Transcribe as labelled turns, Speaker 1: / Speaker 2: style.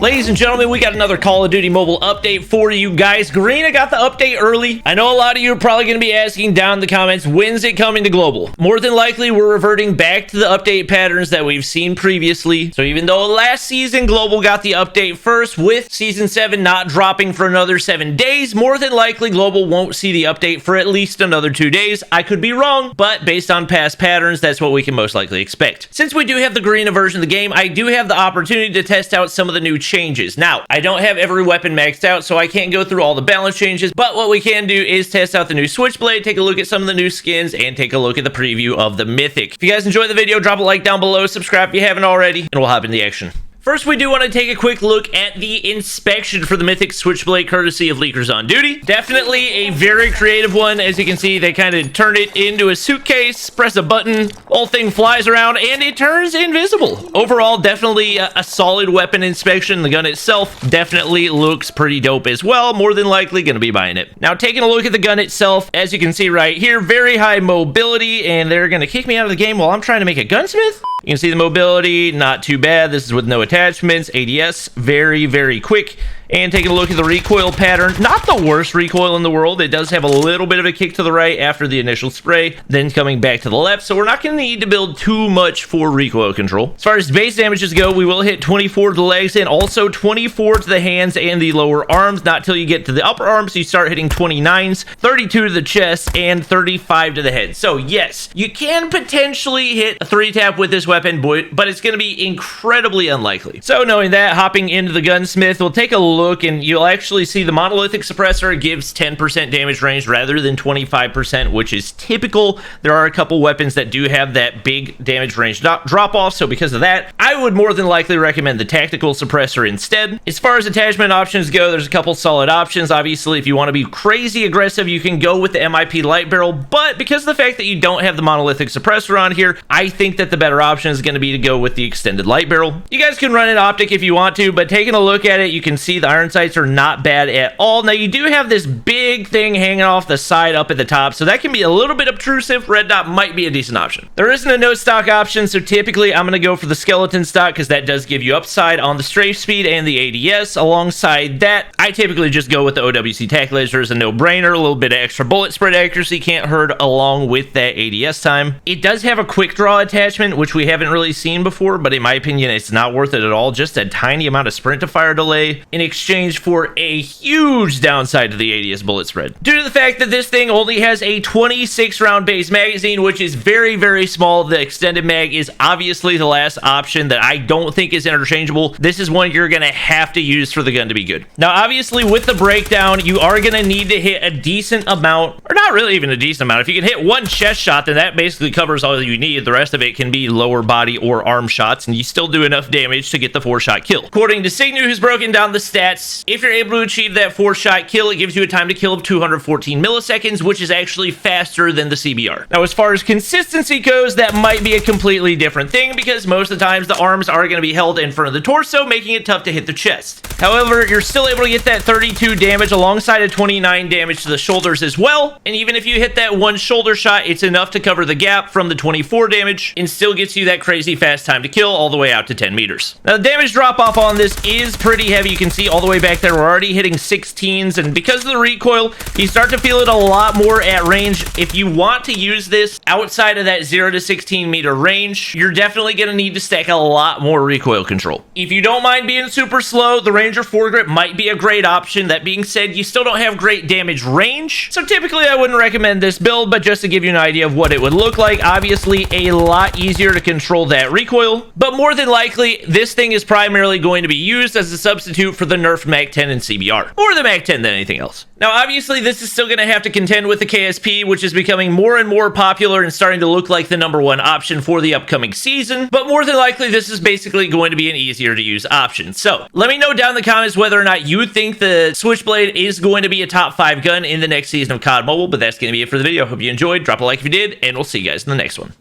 Speaker 1: Ladies and gentlemen, we got another Call of Duty Mobile update for you guys. Garena got the update early. I know a lot of you are probably going to be asking down in the comments, when's it coming to global? More than likely, we're reverting back to the update patterns that we've seen previously. So even though last season global got the update first, with season 7 not dropping for another 7 days, more than likely global won't see the update for at least another 2 days. I could be wrong, but based on past patterns, that's what we can most likely expect. Since we do have the Garena version of the game, I do have the opportunity to test out some of the new changes. Now, I don't have every weapon maxed out, so I can't go through all the balance changes, but what we can do is test out the new Switchblade, take a look at some of the new skins, and take a look at the preview of the Mythic. If you guys enjoyed the video, drop a like down below, subscribe if you haven't already, and we'll hop into the action. First, we do want to take a quick look at the inspection for the Mythic Switchblade, courtesy of Leakers on Duty. Definitely a very creative one. As you can see, they kind of turn it into a suitcase, press a button, whole thing flies around, and it turns invisible. Overall, definitely a solid weapon inspection. The gun itself definitely looks pretty dope as well. More than likely going to be buying it. Now, taking a look at the gun itself, as you can see right here, very high mobility, and they're going to kick me out of the game while I'm trying to make a gunsmith? You can see the mobility, not too bad. This is with no attachments. ADS, very, very quick. And taking a look at the recoil pattern, not the worst recoil in the world. It does have a little bit of a kick to the right after the initial spray, then coming back to the left. So we're not going to need to build too much for recoil control. As far as base damages go, we will hit 24 to the legs and also 24 to the hands and the lower arms. Not till you get to the upper arms, you start hitting 29s, 32 to the chest, and 35 to the head. So yes, you can potentially hit a 3-tap with this weapon, but it's going to be incredibly unlikely. So knowing that, hopping into the Gunsmith, we'll take a look and you'll actually see the monolithic suppressor gives 10% damage range rather than 25%, which is typical. There are a couple weapons that do have that big damage range drop off, so because of that, I would more than likely recommend the tactical suppressor instead. As far as attachment options go, there's a couple solid options. Obviously, if you want to be crazy aggressive, you can go with the MIP light barrel, but because of the fact that you don't have the monolithic suppressor on here, I think that the better option is going to be to go with the extended light barrel. You guys can run an optic if you want to, but taking a look at it, you can see the iron sights are not bad at all. Now, you do have this big thing hanging off the side up at the top, so that can be a little bit obtrusive. Red dot might be a decent option. There isn't a no stock option, so typically I'm going to go for the skeleton stock because that does give you upside on the strafe speed and the ADS. Alongside that, I typically just go with the OWC tac laser as a no-brainer. A little bit of extra bullet spread accuracy can't hurt along with that ADS time. It does have a quick draw attachment, which we haven't really seen before, but in my opinion, it's not worth it at all. Just a tiny amount of sprint to fire delay in exchange for a huge downside to the ADS bullet spread. Due to the fact that this thing only has a 26 round base magazine, which is very, very small, the extended mag is obviously the last option that I don't think is interchangeable. This is one you're going to have to use for the gun to be good. Now, obviously, with the breakdown, you are going to need to hit a decent amount, or not really even a decent amount. If you can hit one chest shot, then that basically covers all you need. The rest of it can be lower body or arm shots, and you still do enough damage to get the 4-shot kill. According to Signu, who's broken down the stats, if you're able to achieve that 4-shot kill, it gives you a time to kill of 214 milliseconds, which is actually faster than the CBR. Now, as far as consistency goes, that might be a completely different thing because most of the times the arms are going to be held in front of the torso, making it tough to hit the chest. However, you're still able to get that 32 damage alongside a 29 damage to the shoulders as well. And even if you hit that one shoulder shot, it's enough to cover the gap from the 24 damage and still gets you that crazy fast time to kill all the way out to 10 meters. Now, the damage drop off on this is pretty heavy. You can see all the way back there, we're already hitting 16s, and because of the recoil, you start to feel it a lot more at range. If you want to use this outside of that 0 to 16 meter range, you're definitely going to need to stack a lot more recoil control. If you don't mind being super slow, the Ranger foregrip might be a great option. That being said, you still don't have great damage range, so typically I wouldn't recommend this build, but just to give you an idea of what it would look like, obviously a lot easier to control that recoil, but more than likely, this thing is primarily going to be used as a substitute for the nerfed MAC-10 and CBR, or the MAC-10 than anything else. Now, obviously, this is still going to have to contend with the KSP, which is becoming more and more popular and starting to look like the #1 option for the upcoming season, but more than likely, this is basically going to be an easier to use option. So, let me know down in the comments whether or not you think the Switchblade is going to be a top 5 gun in the next season of COD Mobile, but that's going to be it for the video. Hope you enjoyed. Drop a like if you did, and we'll see you guys in the next one.